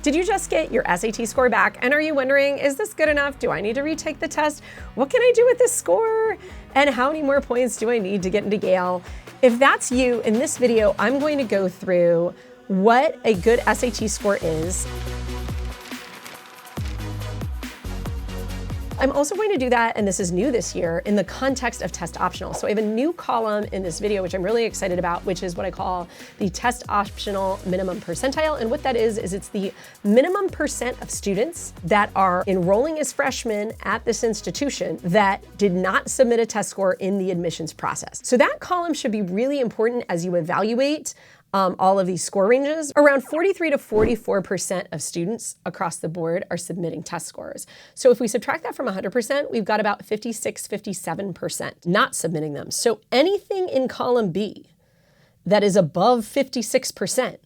Did you just get your SAT score back? And are you wondering, is this good enough? Do I need to retake the test? What can I do with this score? And how many more points do I need to get into Yale? If that's you, in this video, I'm going to go through what a good SAT score is. I'm also going to do that, and this is new this year, in the context of test optional. So I have a new column in this video, which I'm really excited about, which is what I call the test optional minimum percentile. And what that is it's the minimum percent of students that are enrolling as freshmen at this institution that did not submit a test score in the admissions process. So that column should be really important as you evaluate all of these score ranges. Around 43 to 44% of students across the board are submitting test scores. So if we subtract that from 100%, we've got about 56, 57% not submitting them. So anything in column B that is above 56%,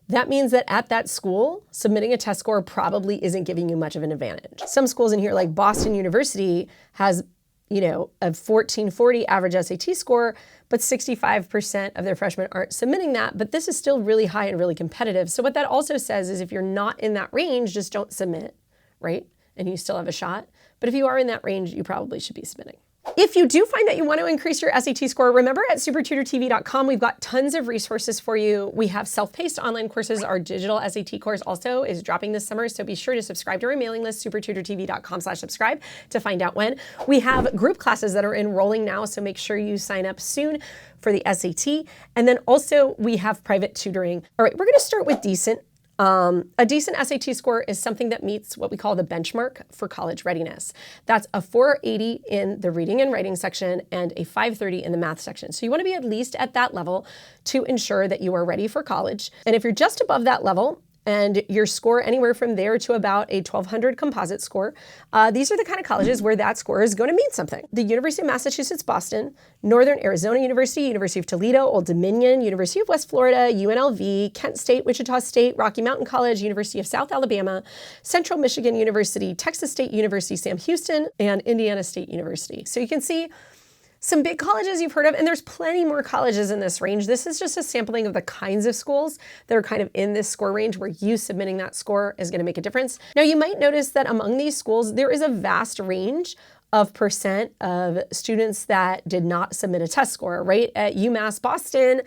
that means that at that school, submitting a test score probably isn't giving you much of an advantage. Some schools in here, like Boston University, has a 1440 average SAT score, but 65% of their freshmen aren't submitting that, but this is still really high and really competitive. So what that also says is if you're not in that range, just don't submit, right? And you still have a shot. But if you are in that range, you probably should be submitting. If you do find that you want to increase your SAT score, remember at SupertutorTV.com, we've got tons of resources for you. We have self-paced online courses. Our digital SAT course also is dropping this summer, so be sure to subscribe to our mailing list, SupertutorTV.com/subscribe, to find out when. We have group classes that are enrolling now, so make sure you sign up soon for the SAT. And then also we have private tutoring. All right, we're going to start with decent. A decent SAT score is something that meets what we call the benchmark for college readiness. That's a 480 in the reading and writing section and a 530 in the math section. So you want to be at least at that level to ensure that you are ready for college. And if you're just above that level, and your score anywhere from there to about a 1200 composite score, these are the kind of colleges where that score is going to mean something. The University of Massachusetts, Boston, Northern Arizona University, University of Toledo, Old Dominion, University of West Florida, UNLV, Kent State, Wichita State, Rocky Mountain College, University of South Alabama, Central Michigan University, Texas State University, Sam Houston, and Indiana State University. So you can see some big colleges you've heard of, and there's plenty more colleges in this range. This is just a sampling of the kinds of schools that are kind of in this score range where you submitting that score is going to make a difference. Now, you might notice that among these schools, there is a vast range of percent of students that did not submit a test score, right? At UMass Boston,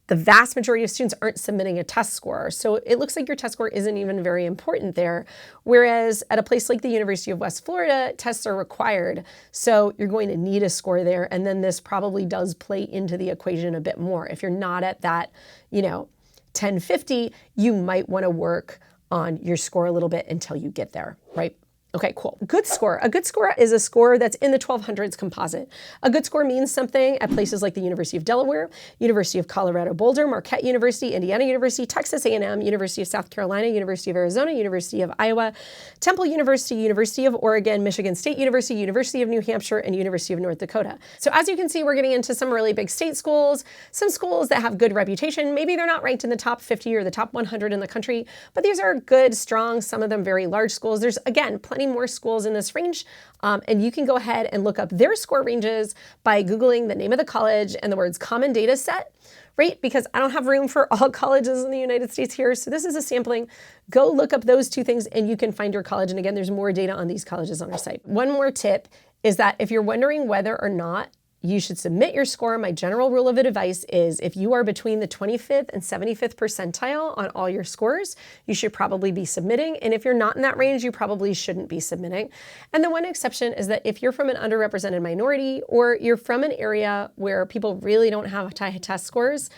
the vast majority of students aren't submitting a test score. So it looks like your test score isn't even very important there. Whereas at a place like the University of West Florida, tests are required. So you're going to need a score there. And then this probably does play into the equation a bit more. If you're not at that, 1050, you might want to work on your score a little bit until you get there, right? Okay, cool. Good score. A good score is a score that's in the 1200s composite. A good score means something at places like the University of Delaware, University of Colorado Boulder, Marquette University, Indiana University, Texas A&M, University of South Carolina, University of Arizona, University of Iowa, Temple University, University of Oregon, Michigan State University, University of New Hampshire, and University of North Dakota. So as you can see, we're getting into some really big state schools, some schools that have good reputation. Maybe they're not ranked in the top 50 or the top 100 in the country, but these are good, strong, some of them very large schools. There's, again, plenty more schools in this range, and you can go ahead and look up their score ranges by Googling the name of the college and the words common data set, right? Because I don't have room for all colleges in the United States here, so this is a sampling. Go look up those two things and you can find your college. And again, there's more data on these colleges on our site. One more tip is that if you're wondering whether or not you should submit your score, my general rule of advice is if you are between the 25th and 75th percentile on all your scores, you should probably be submitting. And if you're not in that range, you probably shouldn't be submitting. And the one exception is that if you're from an underrepresented minority or you're from an area where people really don't have high test scores,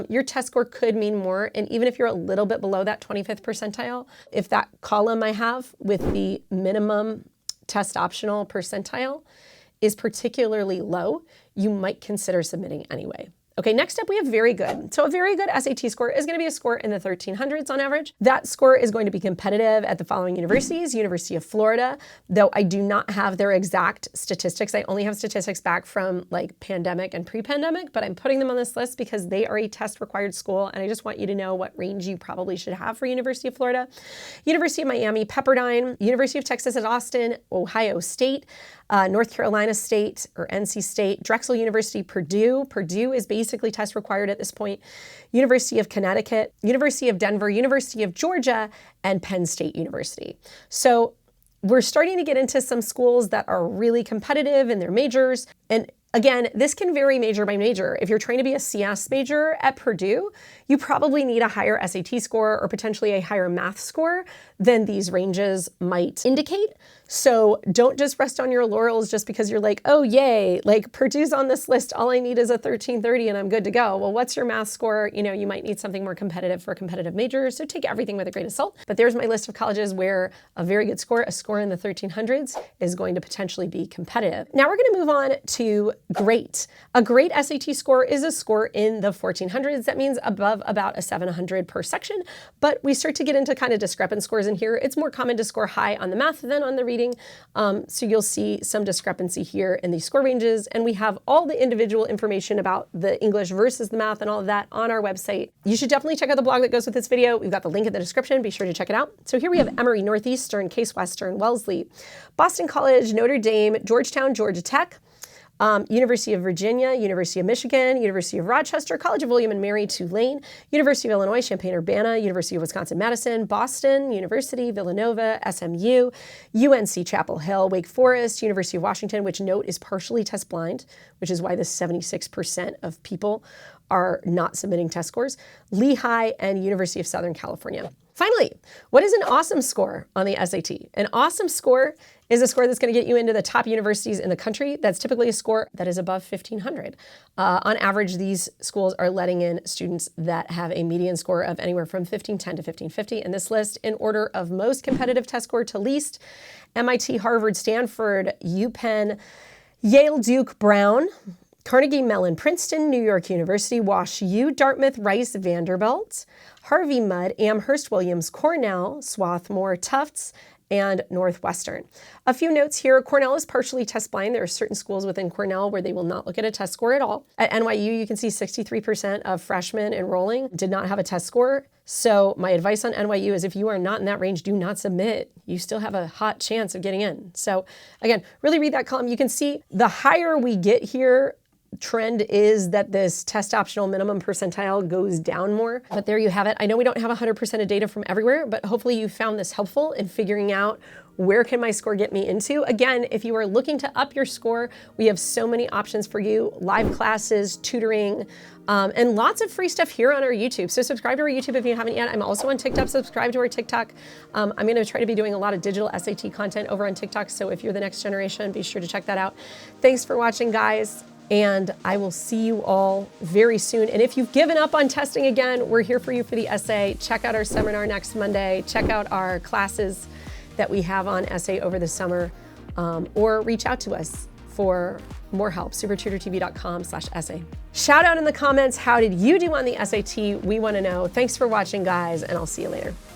your test score could mean more. And even if you're a little bit below that 25th percentile, if that column I have with the minimum test optional percentile is particularly low, you might consider submitting anyway. Okay, next up we have very good. So a very good SAT score is going to be a score in the 1300s on average. That score is going to be competitive at the following universities: University of Florida, though I do not have their exact statistics. I only have statistics back from like pandemic and pre-pandemic, but I'm putting them on this list because they are a test required school. And I just want you to know what range you probably should have for University of Florida. University of Miami, Pepperdine, University of Texas at Austin, Ohio State, North Carolina State or NC State, Drexel University, Purdue. Purdue is basically test required at this point. University of Connecticut, University of Denver, University of Georgia, and Penn State University. So we're starting to get into some schools that are really competitive in their majors. And again, this can vary major by major. If you're trying to be a CS major at Purdue, you probably need a higher SAT score or potentially a higher math score than these ranges might indicate. So don't just rest on your laurels just because you're like, oh, yay, like Purdue's on this list. All I need is a 1330 and I'm good to go. Well, what's your math score? You know, you might need something more competitive for a competitive major. So take everything with a grain of salt. But there's my list of colleges where a very good score, a score in the 1300s, is going to potentially be competitive. Now we're going to move on to great. A great SAT score is a score in the 1400s. That means above about a 700 per section. But we start to get into kind of discrepant scores in here. It's more common to score high on the math than on the reading. So you'll see some discrepancy here in these score ranges. And we have all the individual information about the English versus the math and all of that on our website. You should definitely check out the blog that goes with this video. We've got the link in the description. Be sure to check it out. So here we have Emory, Northeastern, Case Western, Wellesley, Boston College, Notre Dame, Georgetown, Georgia Tech, University of Virginia, University of Michigan, University of Rochester, College of William and Mary, Tulane, University of Illinois, Champaign-Urbana, University of Wisconsin-Madison, Boston University, Villanova, SMU, UNC Chapel Hill, Wake Forest, University of Washington, which note is partially test blind, which is why the 76% of people are not submitting test scores, Lehigh, and University of Southern California. Finally, what is an awesome score on the SAT? An awesome score is a score that's going to get you into the top universities in the country. That's typically a score that is above 1,500. On average, these schools are letting in students that have a median score of anywhere from 1,510 to 1,550. In this list, in order of most competitive test score to least, MIT, Harvard, Stanford, UPenn, Yale, Duke, Brown, Carnegie Mellon, Princeton, New York University, Wash U, Dartmouth, Rice, Vanderbilt, Harvey Mudd, Amherst, Williams, Cornell, Swarthmore, Tufts, and Northwestern. A few notes here. Cornell is partially test blind. There are certain schools within Cornell where they will not look at a test score at all. At NYU, you can see 63% of freshmen enrolling did not have a test score. So my advice on NYU is if you are not in that range, do not submit. You still have a hot chance of getting in. So again, really read that column. You can see the higher we get here, trend is that this test optional minimum percentile goes down more. But there you have it. I know we don't have 100% of data from everywhere, but hopefully you found this helpful in figuring out where can my score get me into. Again, if you are looking to up your score, we have so many options for you. Live classes, tutoring, and lots of free stuff here on our YouTube. So subscribe to our YouTube if you haven't yet. I'm also on TikTok. Subscribe to our TikTok. I'm going to try to be doing a lot of digital SAT content over on TikTok. So if you're the next generation, be sure to check that out. Thanks for watching, guys. And I will see you all very soon. And if you've given up on testing again, we're here for you for the essay. Check out our seminar next Monday. Check out our classes that we have on essay over the summer, or reach out to us for more help, SupertutorTV.com/essay. Shout out in the comments, how did you do on the SAT? We want to know. Thanks for watching, guys, and I'll see you later.